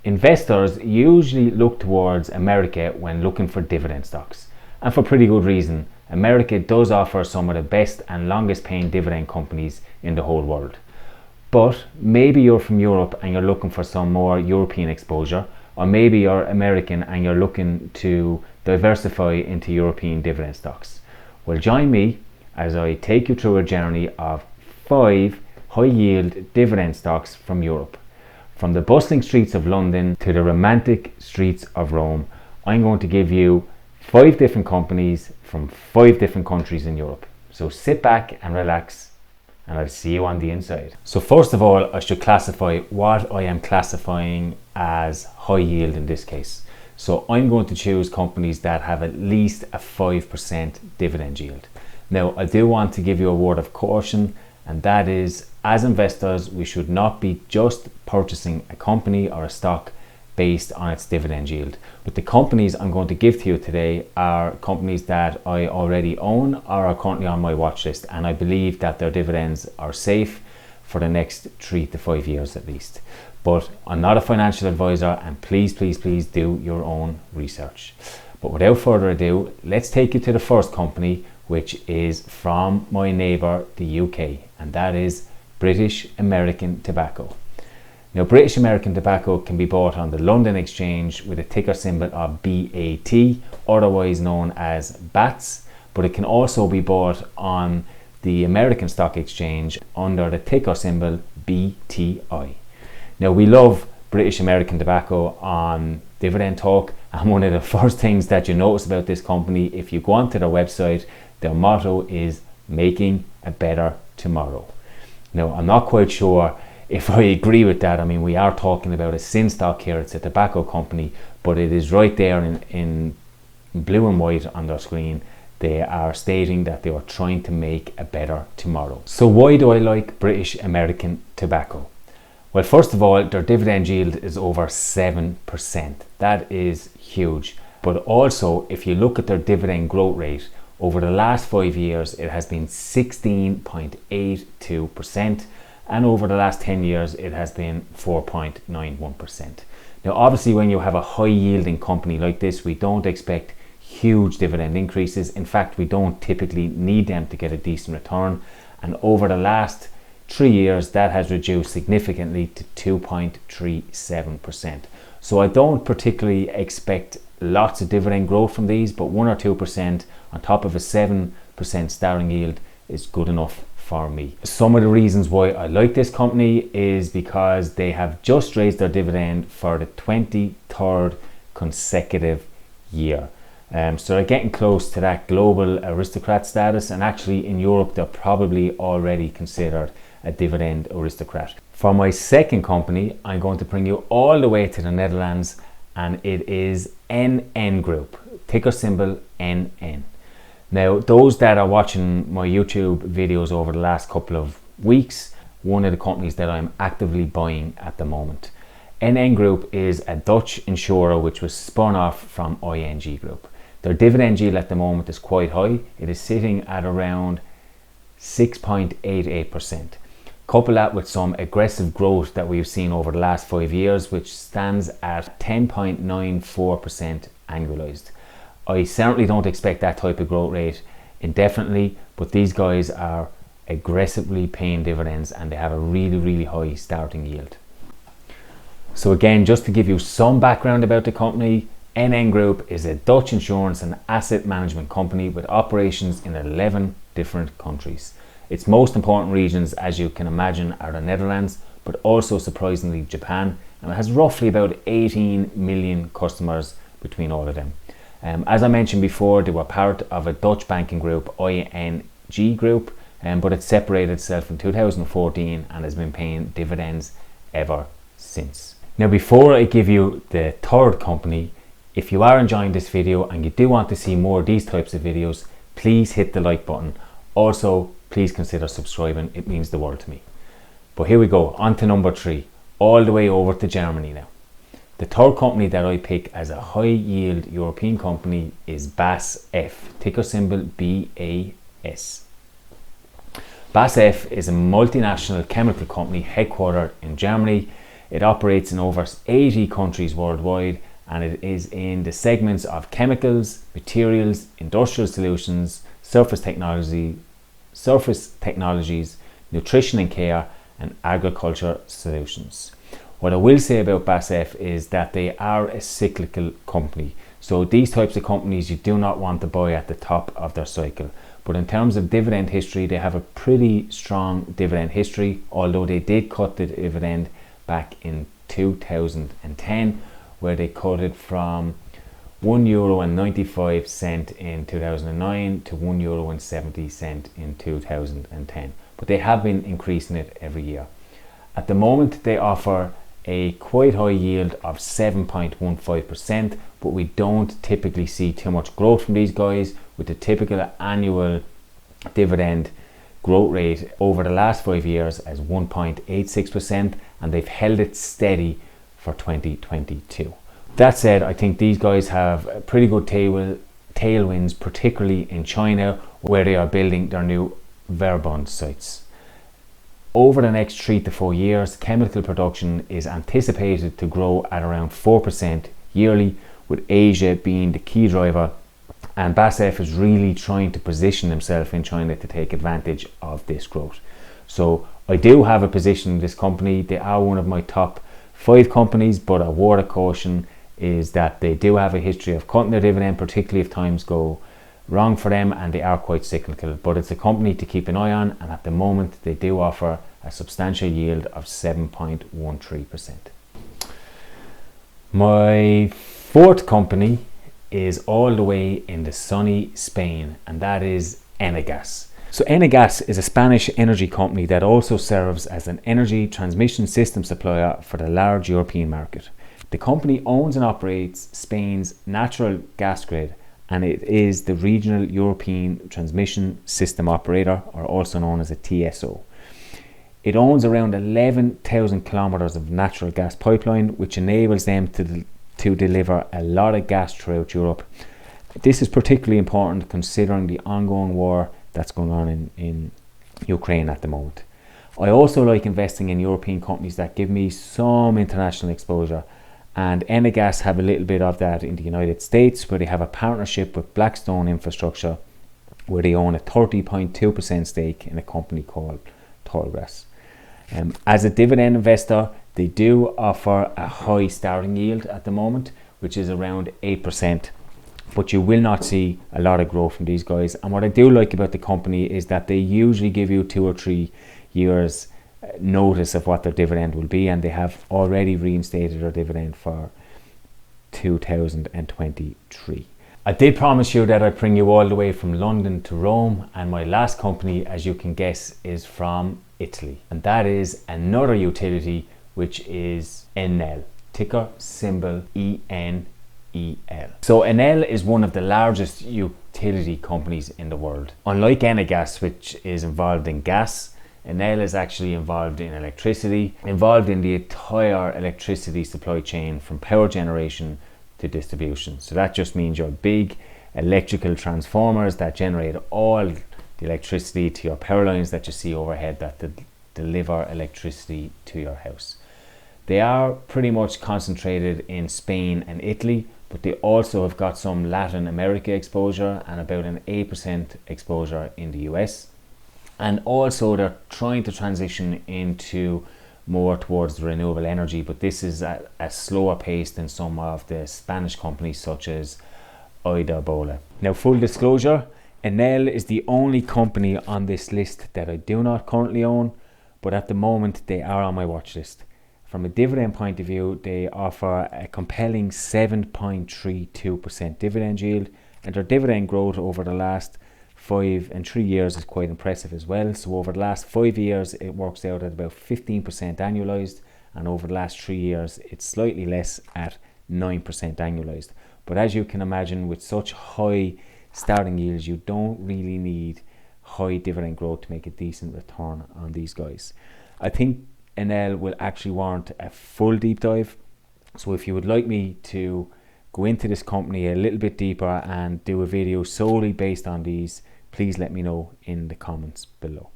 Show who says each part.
Speaker 1: Investors usually look towards America when looking for dividend stocks, and for pretty good reason. America does offer some of the best and longest paying dividend companies in the whole world. But maybe you're from Europe and you're looking for some more European exposure, or maybe you're American and you're looking to diversify into European dividend stocks. Well, join me as I take you through a journey of 5 high yield dividend stocks from Europe. From the bustling streets of London to the romantic streets of Rome, I'm going to give you 5 different companies from 5 different countries in Europe. So sit back and relax, and I'll see you on the inside. So first of all, I should classify what I am classifying as high yield in this case. So I'm going to choose companies that have at least a 5% dividend yield. Now, I do want to give you a word of caution, and that is, as investors, we should not be just purchasing a company or a stock based on its dividend yield. But the companies I'm going to give to you today are companies that I already own or are currently on my watch list, and I believe that their dividends are safe for the next 3 to 5 years at least. But I'm not a financial advisor, and please do your own research. But without further ado, let's take you to the first company, which is from my neighbour, the UK, and that is British American Tobacco. Now, British American Tobacco can be bought on the London Exchange with a ticker symbol of BAT, otherwise known as BATS, but it can also be bought on the American Stock Exchange under the ticker symbol BTI. Now, we love British American Tobacco on Dividend Talk, and one of the first things that you notice about this company, if you go onto their website, their motto is making a better tomorrow. Now, I'm not quite sure if I agree with that. I mean, we are talking about a sin stock here. It's a tobacco company, but it is right there in blue and white on their screen. They are stating that they are trying to make a better tomorrow. So why do I like British American Tobacco? Well, first of all, their dividend yield is over 7%. That is huge. But also, if you look at their dividend growth rate, over the last 5 years, it has been 16.82%. And over the last 10 years, it has been 4.91%. Now, obviously, when you have a high yielding company like this, we don't expect huge dividend increases. In fact, we don't typically need them to get a decent return. And over the last 3 years, that has reduced significantly to 2.37%. So I don't particularly expect lots of dividend growth from these, but 1 or 2% on top of a 7% starting yield is good enough for me. Some of the reasons why I like this company is because they have just raised their dividend for the 23rd consecutive year. So they're getting close to that global aristocrat status, and actually in Europe they're probably already considered a dividend aristocrat. For my second company, I'm going to bring you all the way to the Netherlands, and it is NN Group, ticker symbol NN. Now, those that are watching my YouTube videos over the last couple of weeks, one of the companies that I'm actively buying at the moment. NN Group is a Dutch insurer which was spun off from ING Group. Their dividend yield at the moment is quite high. It is sitting at around 6.88%. Couple that with some aggressive growth that we've seen over the last 5 years, which stands at 10.94% annualized. I certainly don't expect that type of growth rate indefinitely, but these guys are aggressively paying dividends and they have a really high starting yield. So again, just to give you some background about the company, NN Group is a Dutch insurance and asset management company with operations in 11 different countries. Its most important regions, as you can imagine, are the Netherlands, but also surprisingly Japan, and it has roughly about 18 million customers between all of them. As I mentioned before, they were part of a Dutch banking group, ING Group, but it separated itself in 2014 and has been paying dividends ever since. Now, before I give you the third company, if you are enjoying this video and you do want to see more of these types of videos, please hit the like button. Also, please consider subscribing. It means the world to me. But here we go, on to number 3, all the way over to Germany now. The third company that I pick as a high yield European company is BASF, ticker symbol BAS. BASF is a multinational chemical company headquartered in Germany. It operates in over 80 countries worldwide, and it is in the segments of chemicals, materials, industrial solutions, surface technologies, nutrition and care, and agriculture solutions. What I will say about BASF is that they are a cyclical company. So these types of companies you do not want to buy at the top of their cycle. But in terms of dividend history, they have a pretty strong dividend history, although they did cut the dividend back in 2010, where they cut it from €1.95 in 2009 to €1.70 in 2010. But they have been increasing it every year. At the moment, they offer a quite high yield of 7.15%, but we don't typically see too much growth from these guys, with the typical annual dividend growth rate over the last 5 years as 1.86%, and they've held it steady for 2022. That said, I think these guys have pretty good tailwinds, particularly in China, where they are building their new Verbund sites. Over the next 3 to 4 years, chemical production is anticipated to grow at around 4% yearly, with Asia being the key driver, and BASF is really trying to position themselves in China to take advantage of this growth. So I do have a position in this company. They are one of my top 5 companies, but a word of caution is that they do have a history of cutting their dividend, particularly if times go wrong for them, and they are quite cyclical. But it's a company to keep an eye on, and at the moment they do offer a substantial yield of 7.13%. My 4th company is all the way in the sunny Spain, and that is ENEL.MI. So ENEL.MI is a Spanish energy company that also serves as an energy transmission system supplier for the large European market. The company owns and operates Spain's natural gas grid, and it is the regional European transmission system operator, or also known as a TSO. It owns around 11,000 kilometers of natural gas pipeline, which enables them to deliver a lot of gas throughout Europe. This is particularly important considering the ongoing war that's going on in Ukraine at the moment. I also like investing in European companies that give me some international exposure, and ENEL.MI have a little bit of that in the United States, where they have a partnership with Blackstone Infrastructure, where they own a 30.2% stake in a company called Tallgrass. As a dividend investor, they do offer a high starting yield at the moment, which is around 8%, but you will not see a lot of growth from these guys. And what I do like about the company is that they usually give you 2 or 3 years notice of what their dividend will be, and they have already reinstated their dividend for 2023. I did promise you that I'd bring you all the way from London to Rome, and my last company, as you can guess, is from Italy, and that is another utility, which is Enel, ticker symbol ENEL. So Enel is one of the largest utility companies in the world. Unlike ENEL.MI, which is involved in gas, Enel is actually involved in electricity, involved in the entire electricity supply chain from power generation to distribution. So that just means your big electrical transformers that generate all the electricity to your power lines that you see overhead that deliver electricity to your house. They are pretty much concentrated in Spain and Italy, but they also have got some Latin America exposure and about an 8% exposure in the US. And also they're trying to transition into more towards renewable energy, but this is at a slower pace than some of the Spanish companies such as BAT.L. Now, full disclosure, Enel is the only company on this list that I do not currently own, but at the moment they are on my watch list. From a dividend point of view, they offer a compelling 7.32% dividend yield, and their dividend growth over the last 5 and 3 years is quite impressive as well. So over the last 5 years it works out at about 15% annualized, and over the last 3 years it's slightly less at 9% annualized. But as you can imagine, with such high starting yields, you don't really need high dividend growth to make a decent return on these guys. I think Enel will actually warrant a full deep dive, so if you would like me to go into this company a little bit deeper and do a video solely based on these, please let me know in the comments below.